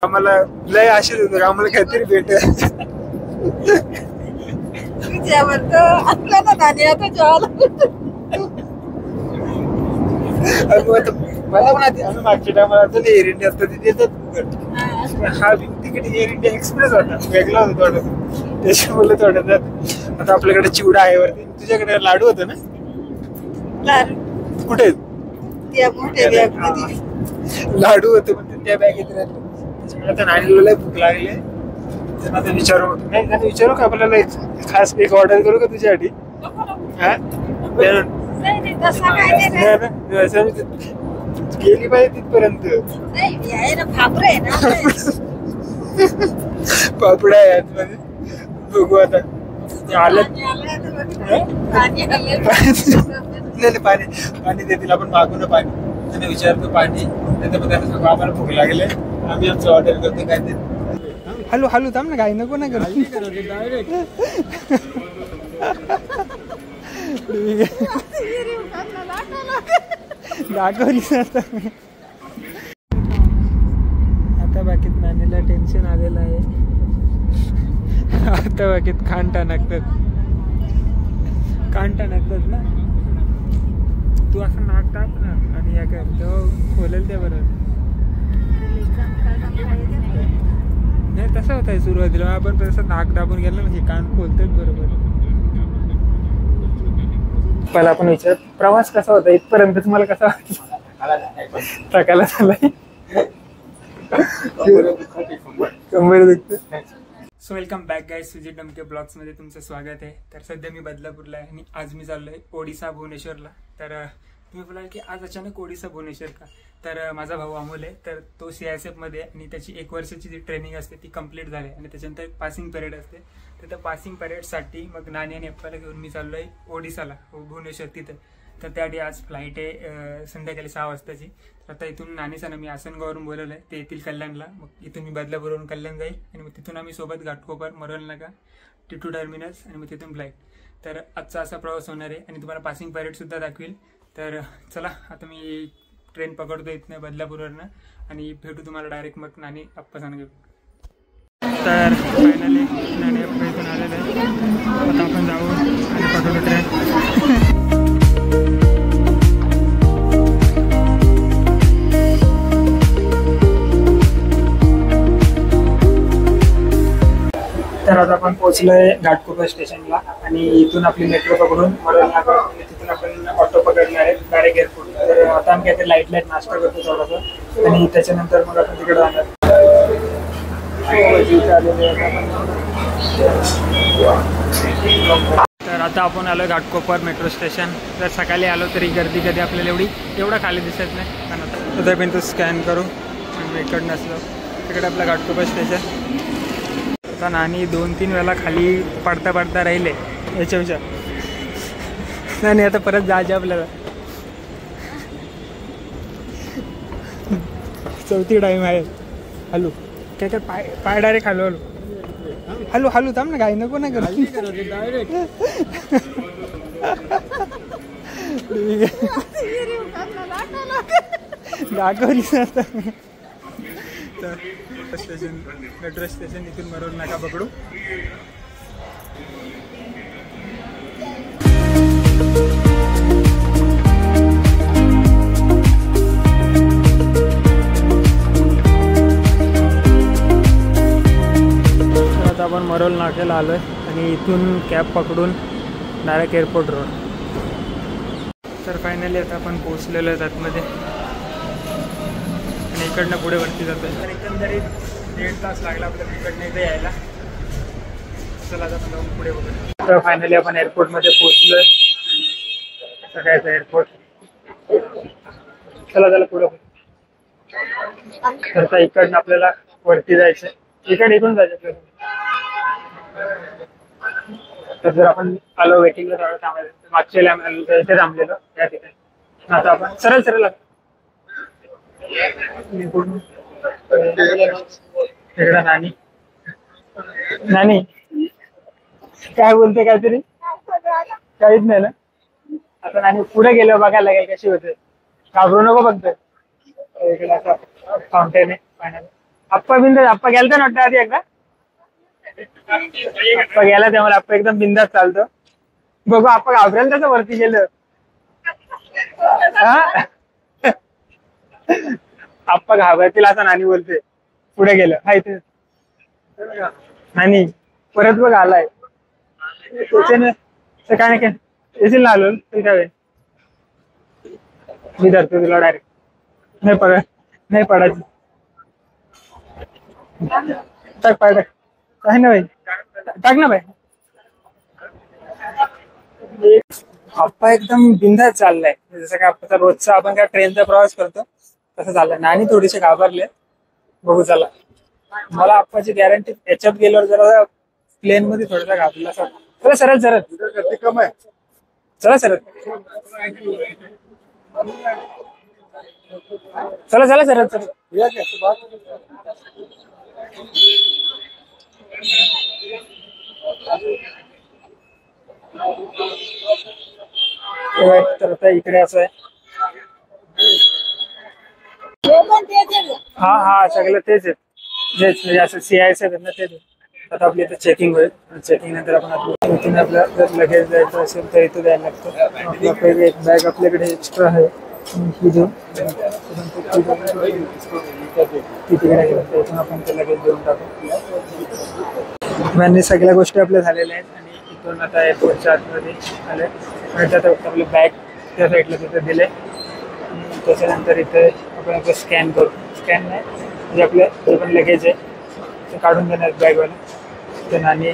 आम्हाला लय आशेच होतं आम्हाला काहीतरी भेट मला पण आधी मागच्या टायमाला एअर इंडिया देतात हा तिकीट एअर इंडिया एक्सप्रेस होता वेगळा होता थोडं त्याच्यामुळे थोडं आता आपल्याकडे चिवडा आहे वरती तुझ्याकडे लाडू होतं ना कुठे लाडू होते म्हणजे त्या बॅगेत राहिले आता नाणीला भूक लागली त्यांना ते विचारू नाही त्यांना विचारू का आपल्याला खास एक ऑर्डर करू का तुझ्यासाठी हा गेली पाहिजे तिथपर्यंत पापडा आहे आतमध्ये बघू आता आलं पाणी पाणी देतील आपण मागू ना पाणी त्यांना विचारतो पाणी नाही तर त्यांना सांगू आम्हाला भूक लागले आम्ही आमचं ऑर्डर करतो काय ते हॅलो हॅलो थांब ना काही नको ना डायरेक्ट आता बाकीत नानीला टेन्शन आलेलं आहे आता बाकीत कान टाकतात ना तू असं नाक टाक ना आणि या कर तेव्हा खोलेल त्या बरोबर नाही तसं होत आहे सुरुवातीला आपण तसं नाक दाबून गेलं ना हे कान खोलतात बरोबर पहिला आपण विचार प्रवास कसा होता इथपर्यंत तुम्हाला कसा वाटला टाकायला झालाय कंबर दुखते so welcome back guys Sujit Damke blogs मध्ये तुमचं स्वागत आहे तर सध्या मी बदलापूरला आहे आणि आज मी चाललोय ओडिसा भुवनेश्वरला तर तुम्ही बोलाल की आज अचानक ओडिसा भुवनेश्वर का तर माझा भाऊ अमोल आहे तर तो CISF मध्ये आणि त्याची 1 वर्षाची जी ट्रेनिंग असते ती कंप्लीट झाली आणि त्याच्यानंतर पासिंग पिरियड असते तर त्या पासिंग पिरियडसाठी मग नानी आणि अप्पाला घेऊन मी चाललोय ओडिसाला भुवनेश्वर तिथे तर त्याआधी आज फ्लाईट आहे संध्याकाळी 6 वाजताची तर आता इथून नानीचं मी आसनगावरून बोलवलं आहे ते येथील कल्याणला मग इथून मी बदलापूरवरून कल्याण जाईल आणि मग तिथून आम्ही सोबत घाटकोपर मरोल नाका T2 टर्मिनस आणि मग तिथून फ्लाईट तर आजचा असा प्रवास होणार आहे आणि तुम्हाला पासिंग पिरियडसुद्धा दाखवेल तर चला आता मी ट्रेन पकडतो इथनं बदलापूरवरनं आणि भेटू तुम्हाला डायरेक्ट मग नानी अप्पा सांगू तर फायनली नानी अप्पा इथून आलेलं आहे आता आपण जाऊ आणि पकडू ट्रेन तर आता आपण पोहोचलोय घाटकोपर स्टेशनला आणि इथून आपली मेट्रो पकडून मरोल नाका तिथून आपण ऑटो पकडणार आहे डायरेक्ट एअरपोर्ट तर आता आम्ही काहीतरी लाईट नाश्ता करतो थोडासा आणि त्याच्यानंतर मग आपण तिकडे जाणार तर आता आपण आलो घाटकोपर मेट्रो स्टेशन तर सकाळी आलो तरी गर्दी कधी आपल्याला एवढं खाली दिसत नाही कारण आता पण तो स्कॅन करू आणि इकडं नसलो तिकडे आपलं घाटकोपर स्टेशन आता नानी 2-3 वेळा खाली पडता राहिले याच्यापेक्षा नाही आता परत जायचे आपल्याला 4थी टाईम आहे हॅलो काय काय पाय डायरेक्ट हॅलो हॅलो थांब ना काही नको ना डायरेक्ट दाखवली तर स्टेशन मेट्रो स्टेशन इथून मरोल नाका पकडू आता आपण मरोल नाक्याला आलोय आणि इथून कॅब पकडून डायरेक्ट एअरपोर्ट रोड तर फायनली आता आपण पोहोचलेलो आहे आतमध्ये आणि इकडनं पुढे वरती जातोय तर एकंदरीत 1.5 तास लागला आपल्याला इकडनं इथे यायला चला आता आपण जाऊन पुढे बघू तर फायनली आपण एअरपोर्टमध्ये पोहोचलोय सकाळचं एअरपोर्ट चला पुढे तर इकडनं आपल्याला वरती जायचंय इकडून जायचं आपल्याला तर जर आपण आलो वेटिंगला थोडं थांबायचं मागच्या इथे थांबलेलो त्या ठिकाणी आता आपण सरळ नानी काय बोलते काहीतरी काहीच नाही ना आता नानी पुढे गेलो बघायला लागेल कशी होते घाबरू नको फक्त इकडे असं फाउंटेन आहे पाण्याला आप्पा बिंदास. आप्पा गेलता ना वाटतं आधी एकदा. आप्पा गेला त्यामुळे आप्पा एकदम बिंदास चालतो. बघू आप्पा घाबरेल तसं वरती गेलं. हा आप्पा घाबरतील असं नानी बोलते. पुढे गेलं हाय ते नानी परत बघ आलाय. त्याच्याने ते काय नाही काय येशील ना आलो ते काय मी धरतो तुला डायरेक्ट. नाही पडत नाही पडायचं. टाक पाय टाक. काय ना भाई टाक ना भाई. आप्पा एकदम बिंदास चाललाय. जसं काय आप्पाचा रोजचा आपण काय ट्रेनचा प्रवास करतो तसं चाललंय. नानी थोडीशी घाबरले. बघू चला. मला आप्पाची गॅरंटी याच्यात गेल्यावर जरा प्लेन मध्ये थोडासा घाबरला असं. चला सरळ सरळ कम आहे. चला सरळ चला चला सरळ सरळ. तर आता इकडे असं आहे. हा हा सगळं तेच आहे. जेच म्हणजे असं CIS ना तेच. आता आपली इथे चेकिंग होईल. चेकिंग नंतर आपण आपलं जर लगेज द्यायचं असेल तर इथं द्यायला लागतं. आपल्याकडे एक बॅग आपल्याकडे एक्स्ट्रा आहे ही देऊन आपण ते लगेज देऊन टाकू. म्हणजे सगळ्या गोष्टी आपल्या झालेल्या आहेत आणि इथून आता एअरपोर्टच्या आतमध्ये आले. आपले बॅग त्या साईडला तिथे दिले. त्याच्यानंतर इथे आपण आपलं स्कॅन करू. स्कॅन नाही म्हणजे आपलं जे पण लगेज आहे ते काढून देणार बॅगवाला. ते नाणी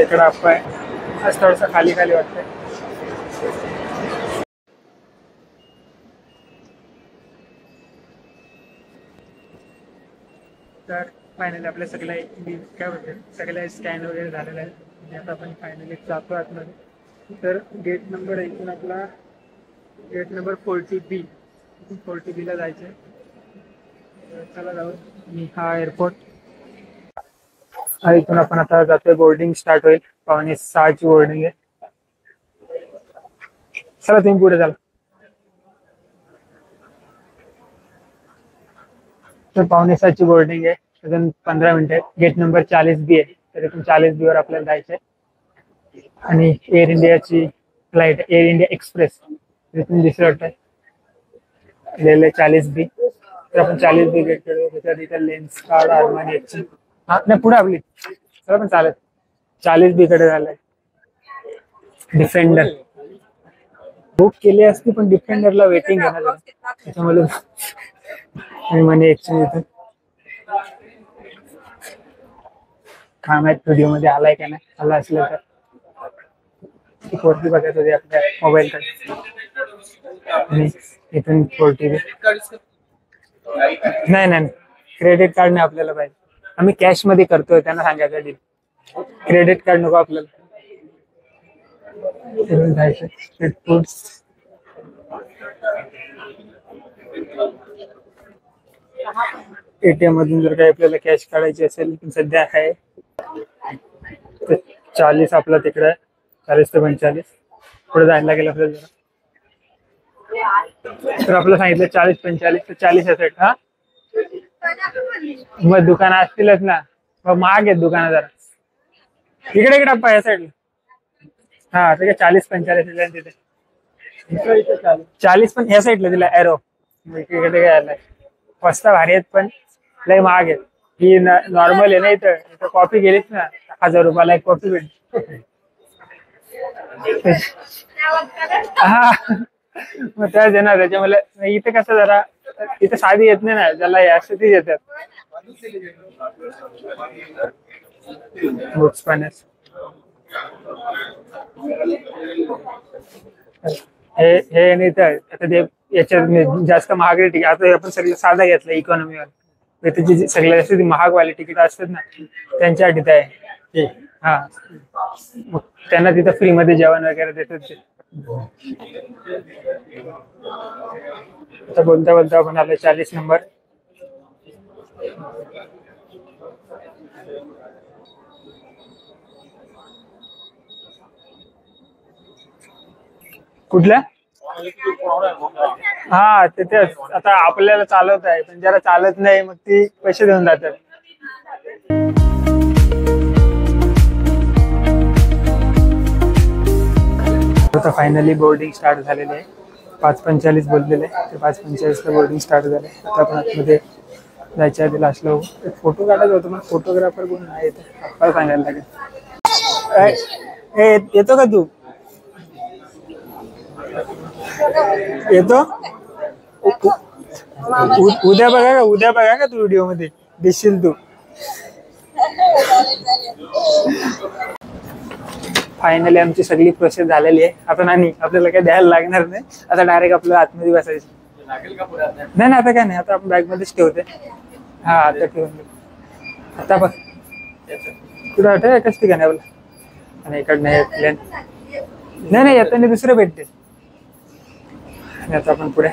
इकडं आपण आहे. आज थोडंसं खाली खाली वाटतंय. तर फायनली आपल्या सगळ्या काय होते सगळ्या स्कॅन वगैरे झालेला आहे. म्हणजे आता आपण फायनली जातो आतमध्ये. तर गेट नंबर इथून आपला गेट नंबर 40B. 40B ला जायचं आहे. चला जाऊ. हा एअरपोर्ट. इथून आपण आता जातोय. बोर्डिंग स्टार्ट होईल. 5:45 बोर्डिंग आहे. चला तुम्ही पुढे झाला. तर 5:45 बोर्डिंग आहे. अजून 15 मिनिटं. गेट नंबर 40B आहे. तर इथून 40B वर आपल्याला जायचंय. आणि एअर इंडियाची फ्लाईट एअर इंडिया एक्सप्रेस इथून दिसत वाटतंय. 40B. तर आपण 40B गेट करू. त्याच्यात इथे लेन्स कार्ड आर्मानी एक्सचेंज हा नाही पुढे आपली चला पण चालत 40B कडे झालंय. डिफेंडर बुक केली असती पण डिफेंडरला वेटिंग आहे ना त्याच्यामुळे मनी एक्सचेंज येतो. काय माहित व्हिडिओ मध्ये आलाय का नाही. आला असलं तर वरती बघायचं होते आपल्या मोबाईल कडे. आणि इथून 40B नाही नाही क्रेडिट कार्ड नाही आपल्याला पाहिजे. आम्ही कॅश मध्ये करतोय. त्यांना सांगायचं डील. क्रेडिट कार्ड नको आपल्याला. स्ट्रीट फूड्स ATM मधून जर काही आपल्याला कॅश काढायची असेल सध्या आहे 40 आपला तिकडे 40 ते 45 पुढे जायला लागेल आपल्याला जरा. तर आपलं सांगितलं 40-45 ते 40 असेल. हा मग दुकानं असतीलच ना. मग महाग आहेत दुकानं जरा. इकडे इकडे या साईडला. हा ठीक आहे 40-45 तिथे 40 पण या साईडला दिला एरो. इकडे काय वस्ता भारी आहेत पण लय महाग आहेत. ही नॉर्मल आहे ना. इथं कॉफी गेलीच ना 1000 रुपयाला एक कॉफी भेटते. हा मग त्या देणार त्याच्यामुळे इथे कसं जरा इथे साधी येत नाही ना ज्याला असं तीच येतात. बुक्स पण हे नाही तर आता ते याच्यात जास्त महाग तिकीट. आता आपण सगळं साधा घेतलं इकॉनॉमीवर. त्याची सगळ्यात जास्त महागवाली तिकीट असतात ना त्यांच्यासाठी आहे. हा मग त्यांना तिथं फ्री मध्ये जेवण वगैरे देतात ते. आता बोलता बोलता आपण आलो 40 नंबर. कुठल्या हा तिथेच आता आपल्याला चालवत आहे, पण ज्याला चालत नाही मग ती पैसे देऊन जातात. आता फायनली बोर्डिंग स्टार्ट झालेले आहे. 5:45 बोललेले, ते 5:45ला बोर्डिंग स्टार्ट झाले. आता आपण आतमध्ये जायच्या आधी लास्टला फोटो काढायचा होतो, पण फोटोग्राफर कोण नाही येत, आपल्याला सांगायला लागेल. येतो का तू? येतो उद्या बघा का तू व्हिडिओ मध्ये दिसशील तू. फायनली आमची सगळी प्रोसेस झालेली आहे. आता नाही आपल्याला काही द्यायला लागणार नाही, आता डायरेक्ट आपल्याला आतमध्ये बसायचं. नाही आता काय नाही, आता आपण बॅग मध्येच ठेवते. हा आता ठेवून आता बघ तुला वाटत एकच ठिकाणी आपलं, आणि इकडनं प्लेन नाही आता दुसरं भेटते. आणि आता आपण पुढे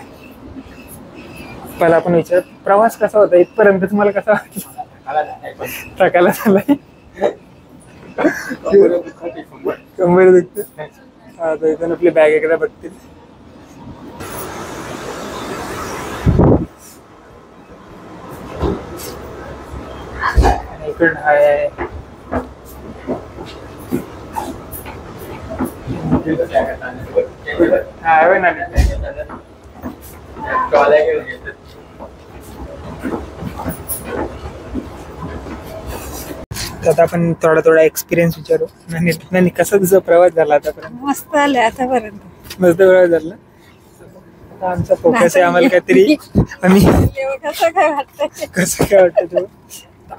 पहिला आपण विचार प्रवास कसा होता इथपर्यंत, तुम्हाला कसा वाटला? टाकायला झालाय कंबर दुखते. आता इथून आपली बॅग एकदा बघतील. इकडं आहे आता आपण थोडा एक्सपिरियन्स विचारू. नाही कसा तुझा प्रवास झाला आतापर्यंत? मस्त आले आतापर्यंत, मस्त प्रवास झाला. आता आमचा फोकस आहे आम्हाला काहीतरी आम्ही कसं काय वाटतं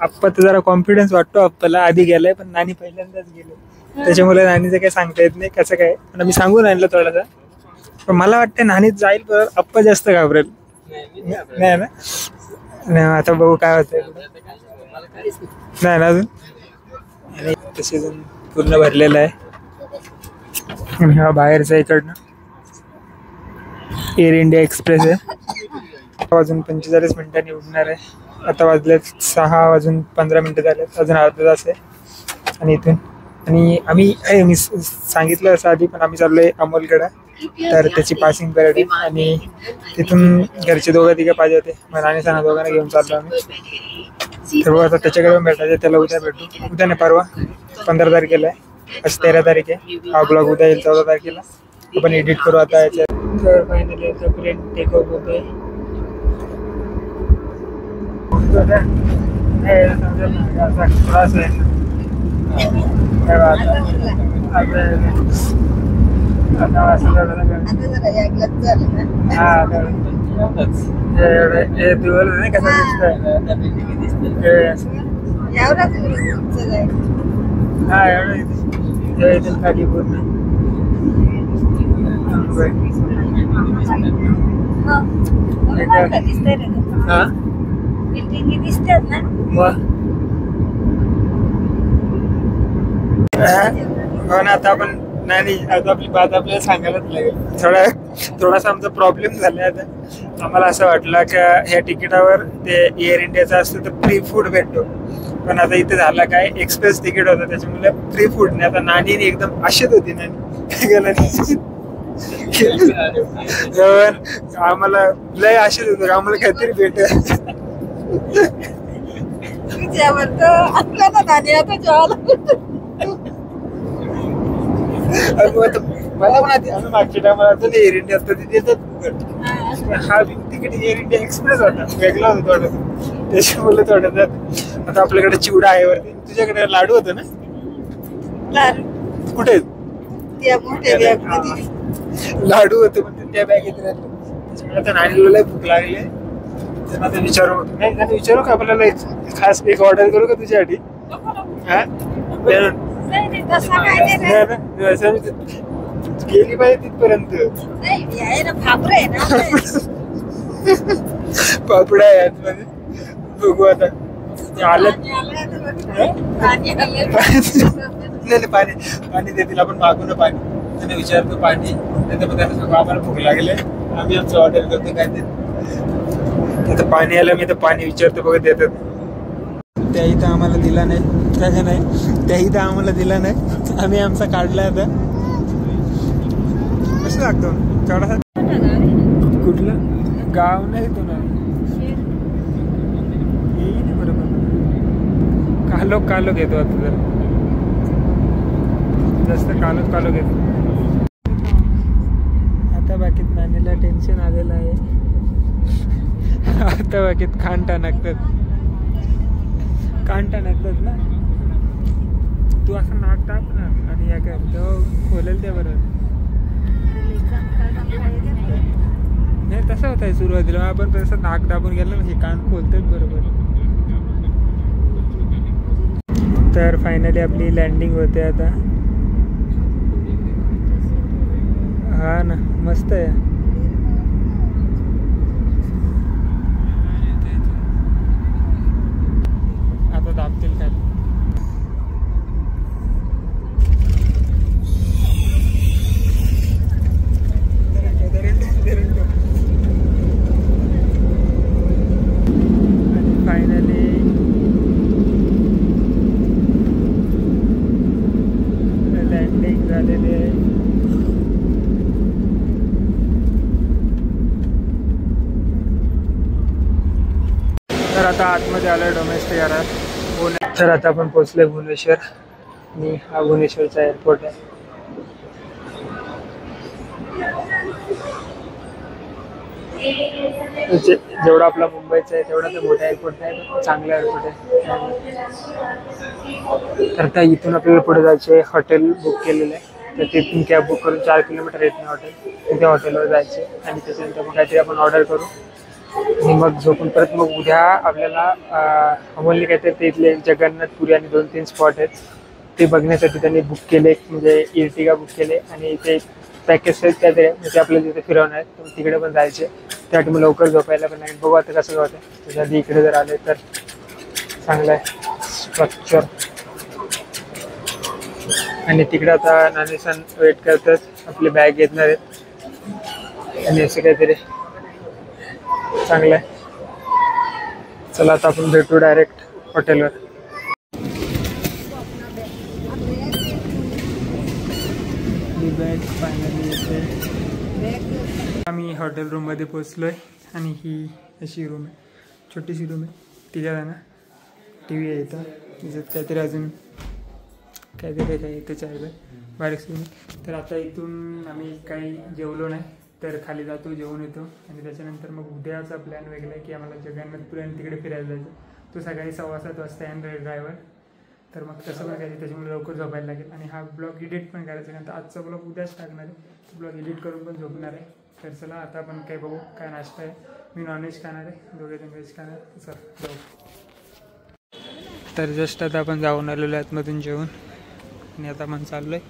आप्पा तर जरा कॉन्फिडन्स वाटतो आप्पाला. आधी गेलाय पण नानी पहिल्यांदाच गेलो, त्याच्यामुळे नानीचं काही सांगता येत नाही कसं काय. पण आम्ही सांगून आणलं थोडासा, पण मला वाटतं नानीच जाईल तर आप्पा जास्त घाबरेल. नाही ना, आता बघू काय होतंय. नाही ना अजून, आणि तसे अजून पूर्ण भरलेलं आहे. आणि हा बाहेरचा इकडनं एअर इंडिया एक्सप्रेस आहे. अजून 45 मिनिटांनी उडणार आहे. आता वाजले 6:15 झाले, अजून अर्धा तास आहे. आणि इथून आणि मी सांगितलं असं आधी, पण आम्ही चाललोय अमोलकडे, तर त्याची पासिंग परेड आहे. आणि तिथून घरचे 2-3 पाहिजे होते, मग आणि सांगा दोघांना घेऊन चाललो आम्ही. तर बघा आता त्याच्याकडे भेटायचं, त्याला उद्या भेटू. उद्या नाही परवा 15 तारखेला आहे, आज 13 तारीख आहे. हा ब्लॉग उद्या येईल 14 तारखेला. आपण एडिट करू आता याच्यात. तर फायनली आता प्लेन टेक ऑफ होतोय. त्रास आहे नाही कसं दिसतंय. हा एवढं खाली पूर्ण दिसतात ना. हो ना, आता आपण नाही आता आपली बात आपल्याला सांगायलाच लागेल. थोडासा आमचा प्रॉब्लेम झाला. आता आम्हाला असं वाटलं की ह्या तिकिटावर ते एअर इंडियाचं असतं तर फ्री फूड भेटतो, पण आता इथे झाला काय, एक्सप्रेस तिकीट होतं त्याच्यामुळे फ्री फूड नाही. आता नानी एकदम आशेत होती, नानी गेला आम्हाला लय आशेत होतं आम्हाला काहीतरी भेटेल. मला पण आम्ही मागच्या टायमाला एअर इंडिया असतं तिथे येतात, हा तिकीट एअर इंडिया एक्सप्रेस होता, वेगळा होता थोडासा, त्याच्यामुळे थोडं. आता आपल्याकडे चिवडा आहे वरती, तुझ्याकडे लाडू होतं ना? कुठे लाडू होते पण त्या बॅगेत राहिले. त्याच्यामुळे आता नाणीला भूक लागली, त्यांना विचारू विचारू का आपल्याला खास एक ऑर्डर करू का तुझ्यासाठी? हा गेली पाहिजे तिथपर्यंत. पापडा आहे आतमध्ये, बघू आता आलं. पाणी देतील, आपण मागू ना पाणी. त्यांना विचारतो पाणी, त्यांना सांगू आम्हाला भूक लागले, आम्ही आमचं ऑर्डर करतो काय ते. आता पाणी आलं, मी तर पाणी विचारतो बघत देतात. त्याही तर आम्हाला दिला नाही, काय नाही त्याही तर आम्हाला दिला नाही, आम्ही आमचा काढला. आता कसं लागतो थोडासा कुठलं गाव नाही तो ना येईल बरोबर. कालो घेतो आता जरा जास्त कालो घेतो. आता बाकीत नानीला टेन्शन आलेलं आहे. आता बाकीत कान टाकतात ना. तू असं नाक टाक ना आणि या कर तेव्हा खोलेल त्या बरोबर. नाही तसं होत आहे सुरुवातीला. आपण तसं नाक दाबून गेलं ना हे कान खोलतात बरोबर. तर फायनली आपली लँडिंग होते आता. हा ना मस्त आहे. आता दाबतील काय. फायनली लँडिंग झालेली आहे. तर आता आतमध्ये आलोय डोमेस्टिक एअरपोर्ट. तर आता आपण पोहोचलोय भुवनेश्वर आणि हा भुवनेश्वरचा एअरपोर्ट आहे. जेवढा आपला मुंबईचा आहे तेवढा तर मोठा एअरपोर्ट नाही, चांगला एअरपोर्ट आहे. तर आता इथून आपल्याला पुढे जायचे. हॉटेल बुक केलेलं आहे. तर तिथून कॅब बुक करून 4 किलोमीटर येत नाही हॉटेल. तिथे हॉटेलवर जायचे आणि त्याच्यानंतर मग काहीतरी आपण ऑर्डर करू आणि मग झोपून परत मग उद्या आपल्याला अंमोली काहीतरी ते इथले जगन्नाथपुरी आणि 2-3 स्पॉट आहेत ते बघण्यासाठी त्यांनी बुक केले. म्हणजे इर्टिगा बुक केले आणि ते पॅकेज आहेत काहीतरी म्हणजे आपल्याला तिथे फिरवणार आहेत. तर तिकडे पण जायचे. त्यासाठी मग लवकर झोपायला पण नाही. बघू आता कसं होतं. त्याच्या आधी इकडे जर आले तर चांगलं आहे स्ट्रक्चर. आणि तिकडे आता नानीसन वेट करतात. आपली बॅग घेतणार आहेत आणि असं काहीतरी चांगलं आहे. चला आता आपण भेटू डायरेक्ट हॉटेलवर. बॅग फायनली येते. आम्ही हॉटेल रूममध्ये पोचलो आहे आणि ही अशी रूम आहे. छोटीशी रूम आहे. तिच्यात आहे ना टी व्ही आहे इथं. तिच्यात काहीतरी अजून काहीतरी काय इथं चाललं बारीक रूम. तर आता इथून आम्ही काही जेवलो नाही तर खाली जातो जेवून येतो आणि त्याच्यानंतर मग उद्याचा प्लॅन वेगळा आहे की आम्हाला जगन्नाथपुरी आणि तिकडे फिरायला जायचं. तो सकाळी 7:15 वाजता आहे ड्रायव्हर. तर मग तसं पण करायचं. त्याच्यामुळे लवकर झोपायला लागेल आणि हा ब्लॉग एडिट पण करायचा. नंतर आजचा ब्लॉग उद्याच टाकणार आहे. तो ब्लॉग एडिट करून पण झोपणार आहे. तर चला आता आपण काय बघू काय नाश्ता आहे. मी नॉनव्हेज खाणार आहे. दोघेजण व्हेज खाणार. चल जाऊ. तर जस्ट आता आपण जाऊन आलेलो आहे आतमधून जेवून आणि आता आपण चाललो आहे.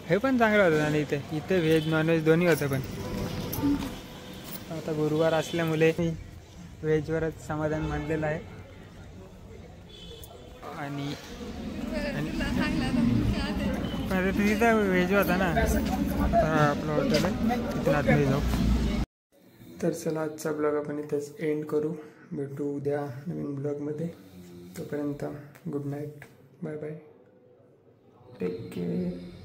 हे पण चांगलं होतं आणि इथे व्हेज नॉनव्हेज दोन्ही होतं. पण आता गुरुवार असल्यामुळे व्हेजवरच समाधान मानलेलं आहे. आणि तिथं व्हेज होता ना. आपलं हॉटेल आहे तिथून आतमध्ये जाऊ. तर चला आजचा ब्लॉग आपण इथेच एंड करू. भेटू उद्या नवीन ब्लॉगमध्ये. तोपर्यंत good night. Bye bye. Take care.